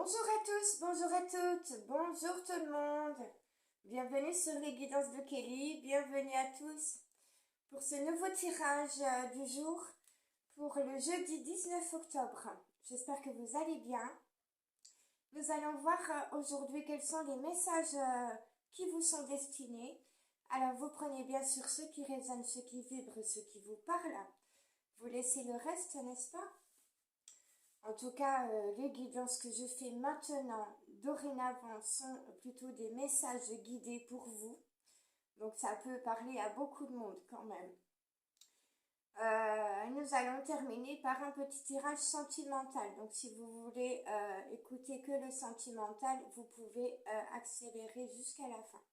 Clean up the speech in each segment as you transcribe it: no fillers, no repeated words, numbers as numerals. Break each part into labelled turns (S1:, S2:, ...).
S1: Bonjour à tous, bonjour à toutes, bonjour tout le monde. Bienvenue sur les guidances de Kelly, bienvenue à tous pour ce nouveau tirage du jour pour le jeudi 19 octobre. J'espère que vous allez bien. Nous allons voir aujourd'hui quels sont les messages qui vous sont destinés. Alors vous prenez bien sûr ceux qui résonnent, ceux qui vibrent, ceux qui vous parlent. Vous laissez le reste, n'est-ce pas? En tout cas, les guidances que je fais maintenant, dorénavant, sont plutôt des messages guidés pour vous. Donc ça peut parler à beaucoup de monde quand même. Nous allons terminer par un petit tirage sentimental. Donc si vous voulez écouter que le sentimental, vous pouvez accélérer jusqu'à la fin.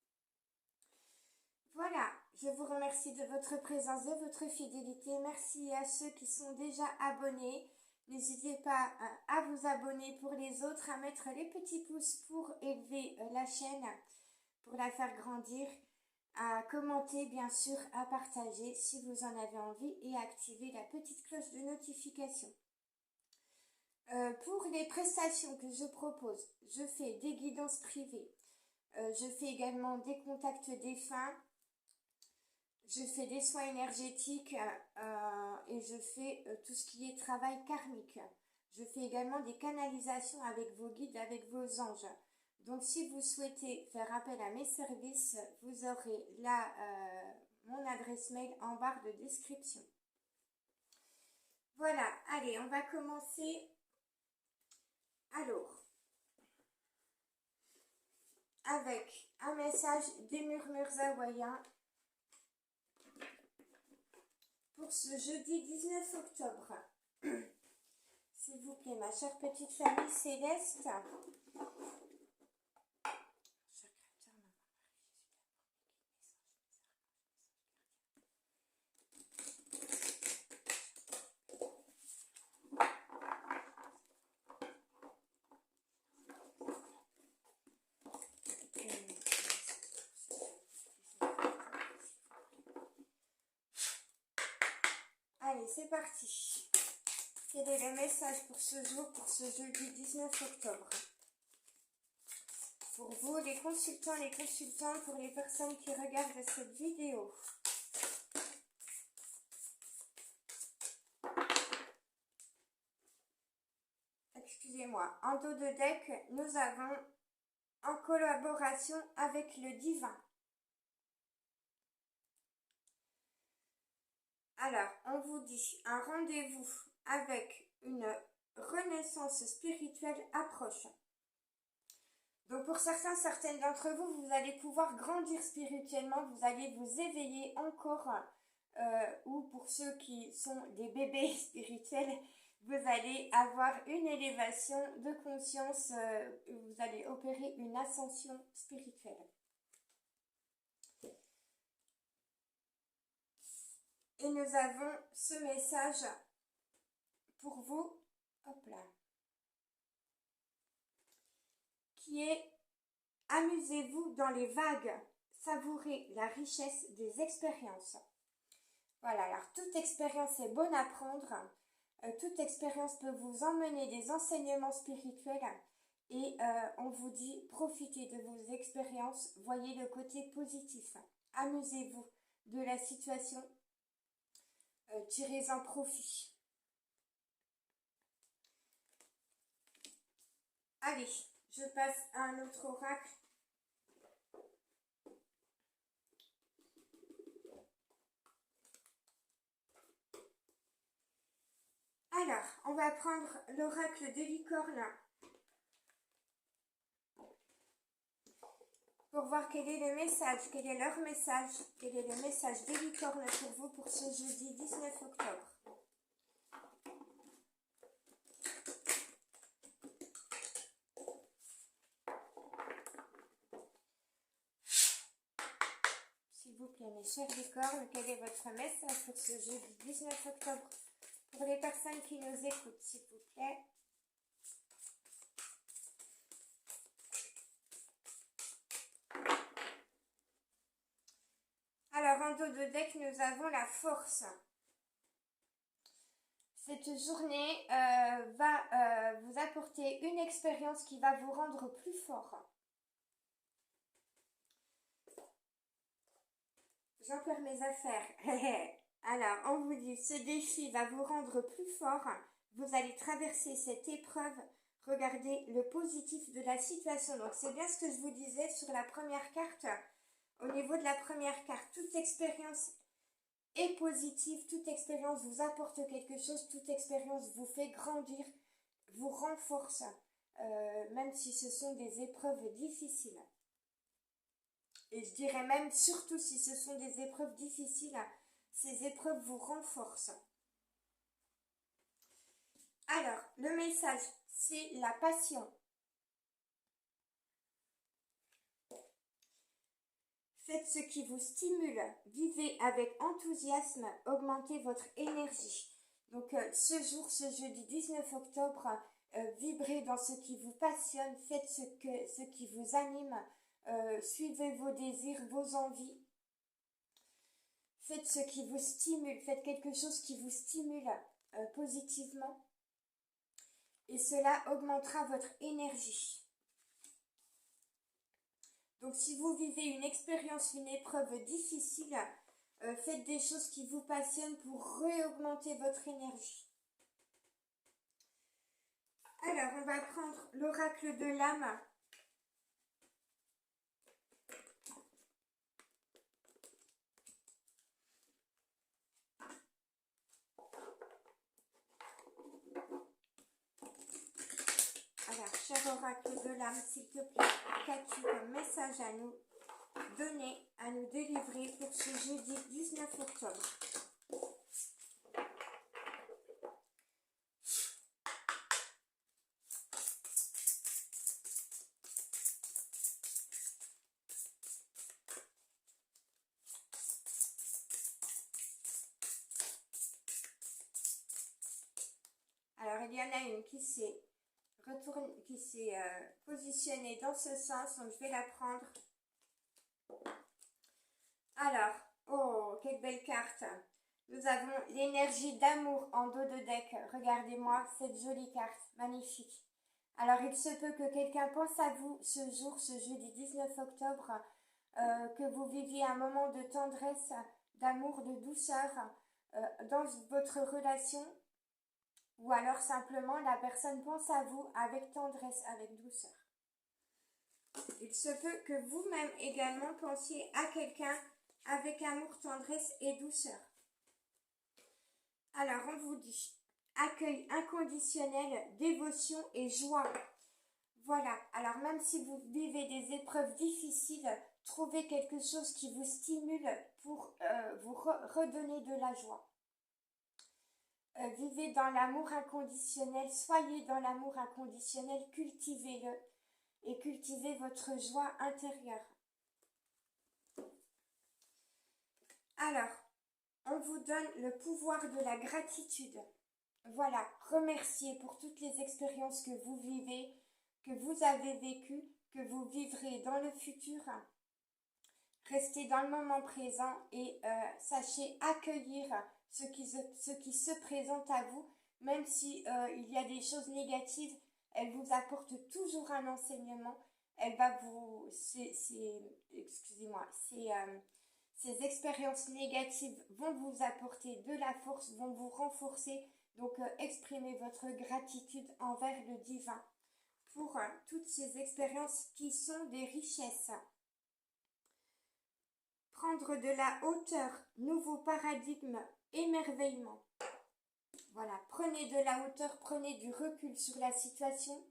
S1: Voilà, je vous remercie de votre présence, de votre fidélité. Merci à ceux qui sont déjà abonnés. N'hésitez pas à vous abonner pour les autres, à mettre les petits pouces pour élever la chaîne, pour la faire grandir, à commenter bien sûr, à partager si vous en avez envie et à activer la petite cloche de notification. Pour les prestations que je propose, je fais des guidances privées, je fais également des contacts défunts, je fais des soins énergétiques et je fais tout ce qui est travail karmique. Je fais également des canalisations avec vos guides, avec vos anges. Donc si vous souhaitez faire appel à mes services, vous aurez là mon adresse mail en barre de description. Voilà, allez, on va commencer. Alors, avec un message des murmures hawaïens pour ce jeudi 19 octobre. S'il vous plaît, ma chère petite famille céleste. Allez, c'est parti. Quel est le message pour ce jour, pour ce jeudi 19 octobre? Pour vous, les consultants, les consultantes, pour les personnes qui regardent cette vidéo. Excusez-moi, en dos de deck, nous avons en collaboration avec le divin. Alors, on vous dit un rendez-vous avec une renaissance spirituelle approche. Donc pour certains, certaines d'entre vous, vous allez pouvoir grandir spirituellement, vous allez vous éveiller encore, ou pour ceux qui sont des bébés spirituels, vous allez avoir une élévation de conscience, vous allez opérer une ascension spirituelle. Et nous avons ce message pour vous, hop là, qui est « Amusez-vous dans les vagues, savourez la richesse des expériences ». Voilà, alors toute expérience est bonne à prendre, toute expérience peut vous emmener des enseignements spirituels et on vous dit profitez de vos expériences, voyez le côté positif, amusez-vous de la situation, tirez-en profit. Allez, je passe à un autre oracle. Alors, on va prendre l'oracle de licorne pour voir quel est le message, quel est leur message, quel est le message des licornes pour vous pour ce jeudi 19 octobre. S'il vous plaît, mes chères licornes, quel est votre message pour ce jeudi 19 octobre pour les personnes qui nous écoutent, s'il vous plaît? Alors, en dos de deck, nous avons la force. Cette journée va vous apporter une expérience qui va vous rendre plus fort. J'en perds mes affaires. Alors, on vous dit, ce défi va vous rendre plus fort. Vous allez traverser cette épreuve. Regardez le positif de la situation. Donc, c'est bien ce que je vous disais sur la première carte. Au niveau de la première carte, toute expérience est positive. Toute expérience vous apporte quelque chose. Toute expérience vous fait grandir, vous renforce, même si ce sont des épreuves difficiles. Et je dirais même, surtout si ce sont des épreuves difficiles, ces épreuves vous renforcent. Alors, le message, c'est la passion. Faites ce qui vous stimule, vivez avec enthousiasme, augmentez votre énergie. Donc ce jour, ce jeudi 19 octobre, vibrez dans ce qui vous passionne, faites ce qui vous anime, suivez vos désirs, vos envies. Faites ce qui vous stimule, faites quelque chose qui vous stimule positivement et cela augmentera votre énergie. Donc si vous vivez une expérience, une épreuve difficile, faites des choses qui vous passionnent pour réaugmenter votre énergie. Alors, on va prendre l'oracle de l'âme. Alors, cher oracle de l'âme, s'il te plaît, qu'as-tu comme message à nous donner, à nous délivrer pour ce jeudi 19 octobre? Alors, il y en a une qui s'est positionnée dans ce sens, donc je vais la prendre. Alors, oh, quelle belle carte! Nous avons l'énergie d'amour en dos de deck. Regardez-moi cette jolie carte, magnifique. Alors, il se peut que quelqu'un pense à vous ce jour, ce jeudi 19 octobre, que vous viviez un moment de tendresse, d'amour, de douceur dans votre relation, ou alors simplement la personne pense à vous avec tendresse, avec douceur. Il se peut que vous-même également pensiez à quelqu'un avec amour, tendresse et douceur. Alors, on vous dit accueil inconditionnel, dévotion et joie. Voilà, alors même si vous vivez des épreuves difficiles, trouvez quelque chose qui vous stimule pour vous redonner de la joie. Vivez dans l'amour inconditionnel, soyez dans l'amour inconditionnel, cultivez-le et cultivez votre joie intérieure. Alors, on vous donne le pouvoir de la gratitude. Voilà, remerciez pour toutes les expériences que vous vivez, que vous avez vécues, que vous vivrez dans le futur. Restez dans le moment présent et sachez accueillir ce qui se présente à vous, même si il y a des choses négatives, elles vous apportent toujours un enseignement. Elle va vous, excusez-moi, ces expériences négatives vont vous apporter de la force, vont vous renforcer. Donc exprimez votre gratitude envers le divin pour toutes ces expériences qui sont des richesses. Prendre de la hauteur, nouveau paradigme, émerveillement. Voilà, prenez de la hauteur, prenez du recul sur la situation,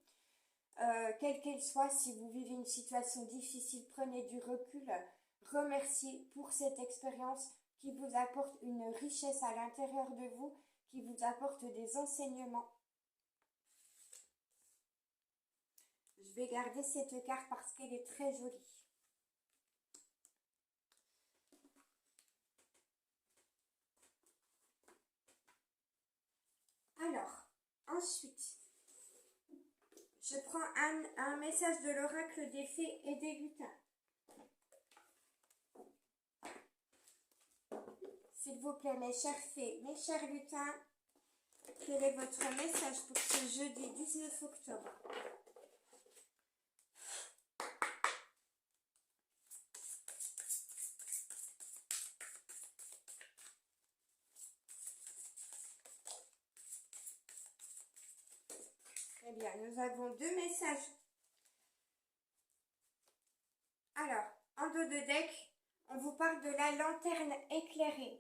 S1: quelle qu'elle soit. Si vous vivez une situation difficile, prenez du recul, remerciez pour cette expérience qui vous apporte une richesse à l'intérieur de vous, qui vous apporte des enseignements. Je vais garder cette carte parce qu'elle est très jolie. Alors, ensuite, je prends un message de l'oracle des fées et des lutins. S'il vous plaît, mes chers fées, mes chers lutins, Quel est votre message pour ce jeudi 19 octobre? Eh bien, nous avons deux messages. Alors, en dos de deck, on vous parle de la lanterne éclairée.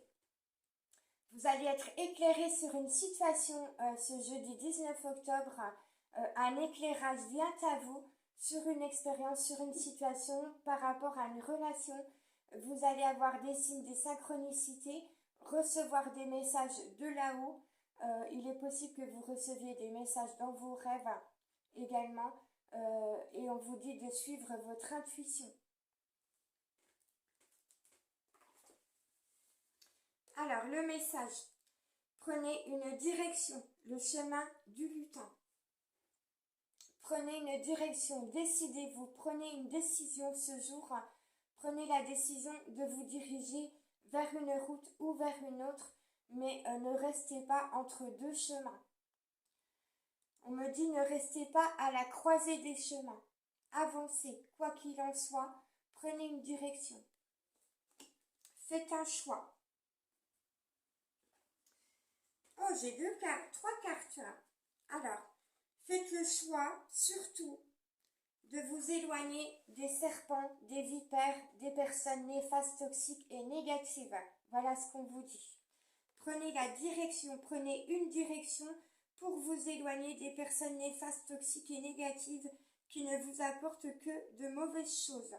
S1: Vous allez être éclairé sur une situation ce jeudi 19 octobre. Un éclairage vient à vous sur une expérience, sur une situation par rapport à une relation. Vous allez avoir des signes, des synchronicités, recevoir des messages de là-haut. Il est possible que vous receviez des messages dans vos rêves également. Et on vous dit de suivre votre intuition. Alors, le message. Prenez une direction, le chemin du lutin. Prenez une direction, décidez-vous, prenez une décision ce jour. Prenez la décision de vous diriger vers une route ou vers une autre, mais ne restez pas entre deux chemins. On me dit ne restez pas à la croisée des chemins. Avancez, quoi qu'il en soit, prenez une direction. Faites un choix. Oh, j'ai trois cartes. Alors, faites le choix, surtout, de vous éloigner des serpents, des vipères, des personnes néfastes, toxiques et négatives. Voilà ce qu'on vous dit. Prenez la direction, prenez une direction pour vous éloigner des personnes néfastes, toxiques et négatives qui ne vous apportent que de mauvaises choses.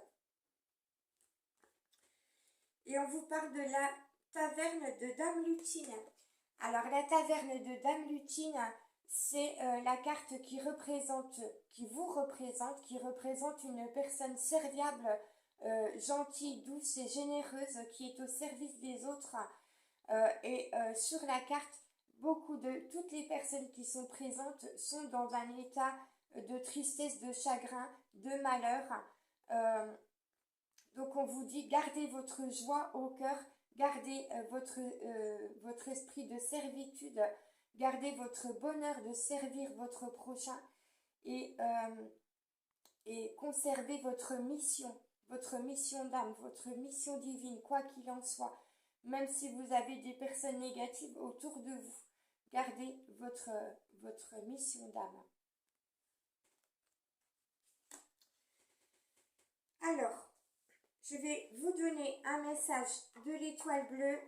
S1: Et on vous parle de la taverne de Dame Lutine. Alors, la taverne de Dame Lutine, c'est la carte qui vous représente, qui représente une personne serviable, gentille, douce et généreuse, qui est au service des autres. Sur la carte, toutes les personnes qui sont présentes sont dans un état de tristesse, de chagrin, de malheur. Donc on vous dit, gardez votre joie au cœur, gardez votre esprit de servitude, gardez votre bonheur de servir votre prochain et conservez votre mission d'âme, votre mission divine, quoi qu'il en soit. Même si vous avez des personnes négatives autour de vous, gardez votre mission d'âme. Alors, je vais vous donner un message de l'étoile bleue.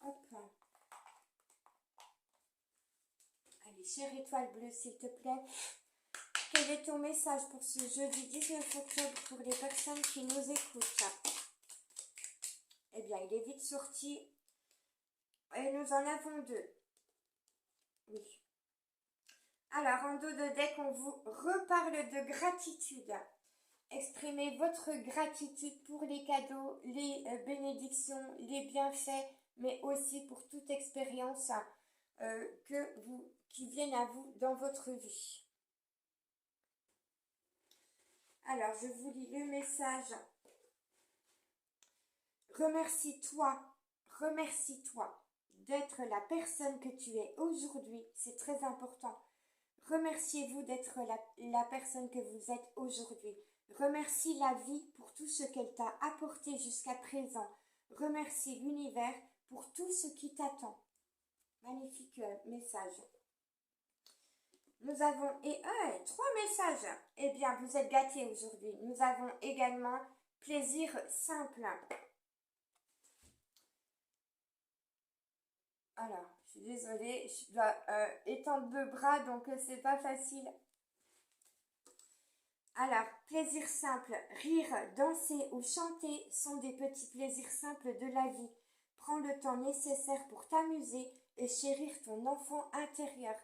S1: Hop. Allez, chère étoile bleue, s'il te plaît. Quel est ton message pour ce jeudi 19 octobre pour les personnes qui nous écoutent? Eh bien, il est vite sorti. Et nous en avons deux. Oui. Alors, en dos de deck, on vous reparle de gratitude. Exprimez votre gratitude pour les cadeaux, les bénédictions, les bienfaits, mais aussi pour toute expérience qui viennent à vous dans votre vie. Alors, je vous lis le message. Remercie-toi d'être la personne que tu es aujourd'hui. C'est très important. Remerciez-vous d'être la personne que vous êtes aujourd'hui. Remercie la vie pour tout ce qu'elle t'a apporté jusqu'à présent. Remercie l'univers pour tout ce qui t'attend. Magnifique message. Nous avons trois messages. Eh bien, vous êtes gâtés aujourd'hui. Nous avons également plaisir simple. Alors, je suis désolée, je dois étendre le bras, donc c'est pas facile. Alors, plaisir simple, rire, danser ou chanter sont des petits plaisirs simples de la vie. Prends le temps nécessaire pour t'amuser et chérir ton enfant intérieur.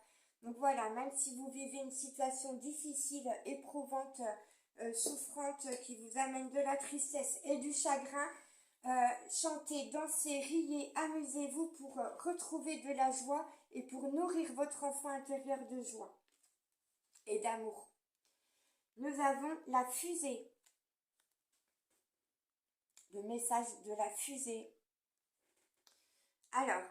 S1: Donc voilà, même si vous vivez une situation difficile, éprouvante, souffrante, qui vous amène de la tristesse et du chagrin, chantez, dansez, riez, amusez-vous pour retrouver de la joie et pour nourrir votre enfant intérieur de joie et d'amour. Nous avons la fusée. Le message de la fusée. Alors,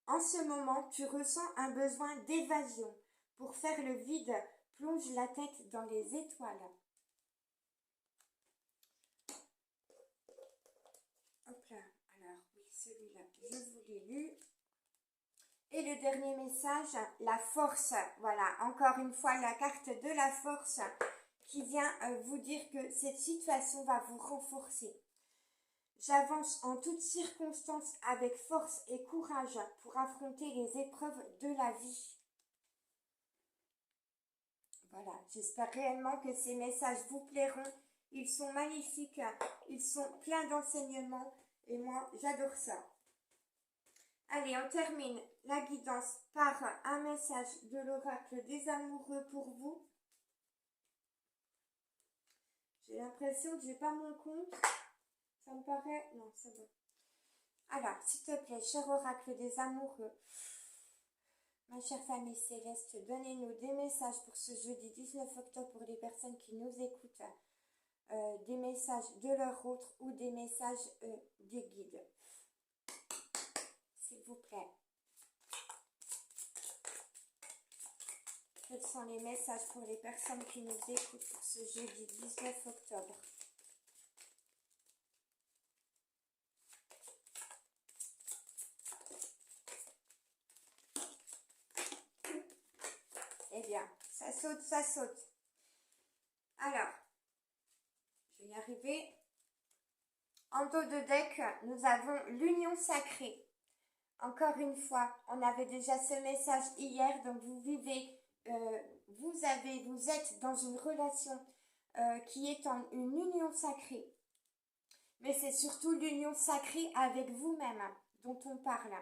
S1: en ce moment, tu ressens un besoin d'évasion. Pour faire le vide, plonge la tête dans les étoiles. Hop là, alors oui, celui-là, je vous l'ai lu. Et le dernier message, la force. Voilà, encore une fois, la carte de la force qui vient vous dire que cette situation va vous renforcer. J'avance en toutes circonstances avec force et courage pour affronter les épreuves de la vie. Voilà, j'espère réellement que ces messages vous plairont. Ils sont magnifiques, ils sont pleins d'enseignements et moi, j'adore ça. Allez, on termine la guidance par un message de l'oracle des amoureux pour vous. J'ai l'impression que j'ai pas mon compte. Ça me paraît... Non, c'est bon. Alors, s'il te plaît, cher oracle des amoureux, ma chère famille céleste, donnez-nous des messages pour ce jeudi 19 octobre pour les personnes qui nous écoutent. Des messages de leur autre ou des messages des guides. S'il vous plaît. Quels sont les messages pour les personnes qui nous écoutent pour ce jeudi 19 octobre? Eh bien, ça saute, ça saute. Alors, je vais y arriver. En dos de deck, nous avons l'union sacrée. Encore une fois, on avait déjà ce message hier, donc vous vivez, vous êtes dans une relation qui est en une union sacrée. Mais c'est surtout l'union sacrée avec vous-même dont on parle.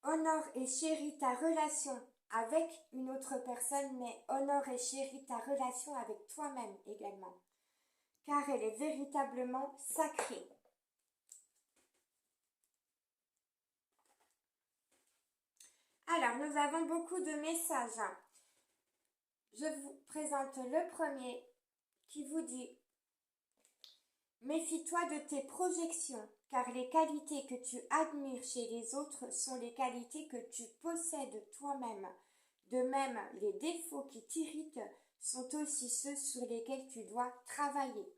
S1: Honore et chéris ta relation avec une autre personne, mais honore et chéris ta relation avec toi-même également, car elle est véritablement sacrée. Alors, nous avons beaucoup de messages. Je vous présente le premier qui vous dit « Méfie-toi de tes projections, car les qualités que tu admires chez les autres sont les qualités que tu possèdes toi-même. De même, les défauts qui t'irritent sont aussi ceux sur lesquels tu dois travailler. »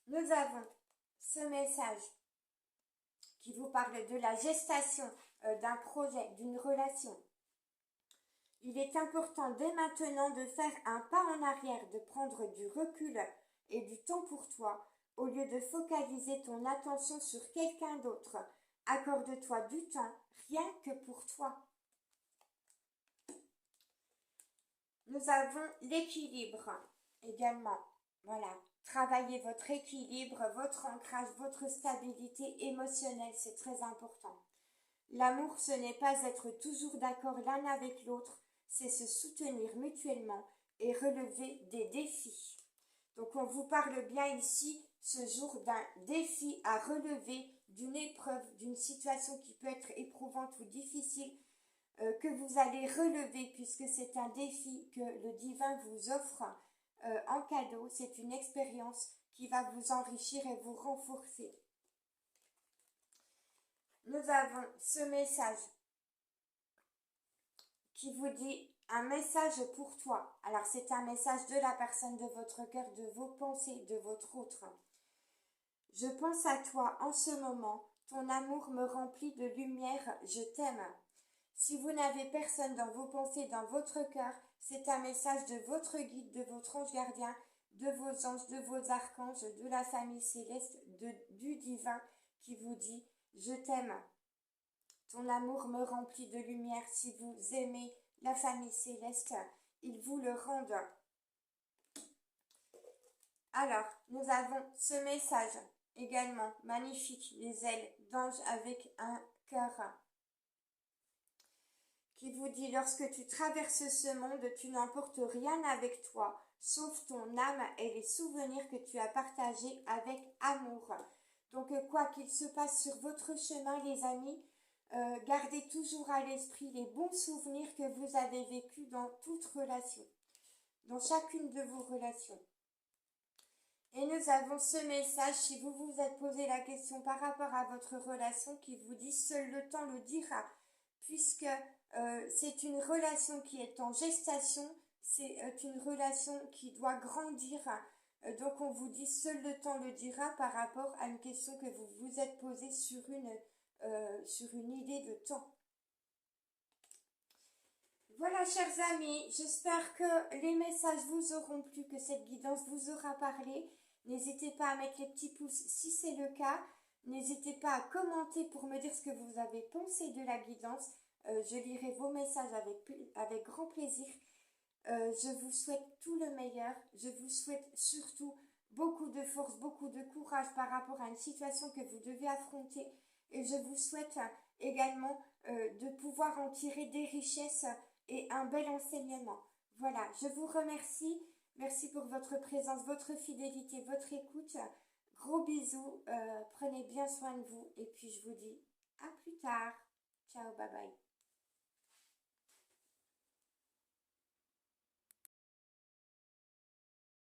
S1: Nous avons ce message qui vous parle de la gestation d'un projet, d'une relation. Il est important dès maintenant de faire un pas en arrière, de prendre du recul et du temps pour toi, au lieu de focaliser ton attention sur quelqu'un d'autre. Accorde-toi du temps, rien que pour toi. Nous avons l'équilibre également. Voilà. Travaillez votre équilibre, votre ancrage, votre stabilité émotionnelle, c'est très important. L'amour, ce n'est pas être toujours d'accord l'un avec l'autre, c'est se soutenir mutuellement et relever des défis. Donc on vous parle bien ici ce jour d'un défi à relever, d'une épreuve, d'une situation qui peut être éprouvante ou difficile, que vous allez relever puisque c'est un défi que le divin vous offre en cadeau. C'est une expérience qui va vous enrichir et vous renforcer. Nous avons ce message qui vous dit un message pour toi. Alors c'est un message de la personne de votre cœur, de vos pensées, de votre autre. Je pense à toi en ce moment, ton amour me remplit de lumière, je t'aime. Si vous n'avez personne dans vos pensées, dans votre cœur, c'est un message de votre guide, de votre ange gardien, de vos anges, de vos archanges, de la famille céleste, du divin qui vous dit « Je t'aime ». Ton amour me remplit de lumière. Si vous aimez la famille céleste, ils vous le rendent. Alors, nous avons ce message également magnifique, les ailes d'ange avec un cœur qui vous dit « Lorsque tu traverses ce monde, tu n'emportes rien avec toi, sauf ton âme et les souvenirs que tu as partagés avec amour. » Donc, quoi qu'il se passe sur votre chemin, les amis, gardez toujours à l'esprit les bons souvenirs que vous avez vécus dans toute relation, dans chacune de vos relations. Et nous avons ce message, si vous vous êtes posé la question par rapport à votre relation, qui vous dit seul le temps le dira, puisque c'est une relation qui est en gestation, c'est une relation qui doit grandir. Donc on vous dit seul le temps le dira par rapport à une question que vous vous êtes posée sur une idée de temps. Voilà, chers amis, j'espère que les messages vous auront plu, que cette guidance vous aura parlé. N'hésitez pas à mettre les petits pouces si c'est le cas. N'hésitez pas à commenter pour me dire ce que vous avez pensé de la guidance. Je lirai vos messages avec grand plaisir. Je vous souhaite tout le meilleur. Je vous souhaite surtout beaucoup de force, beaucoup de courage par rapport à une situation que vous devez affronter. Et je vous souhaite également de pouvoir en tirer des richesses et un bel enseignement. Voilà, je vous remercie. Merci pour votre présence, votre fidélité, votre écoute. Gros bisous, prenez bien soin de vous et puis je vous dis à plus tard. Ciao, bye bye.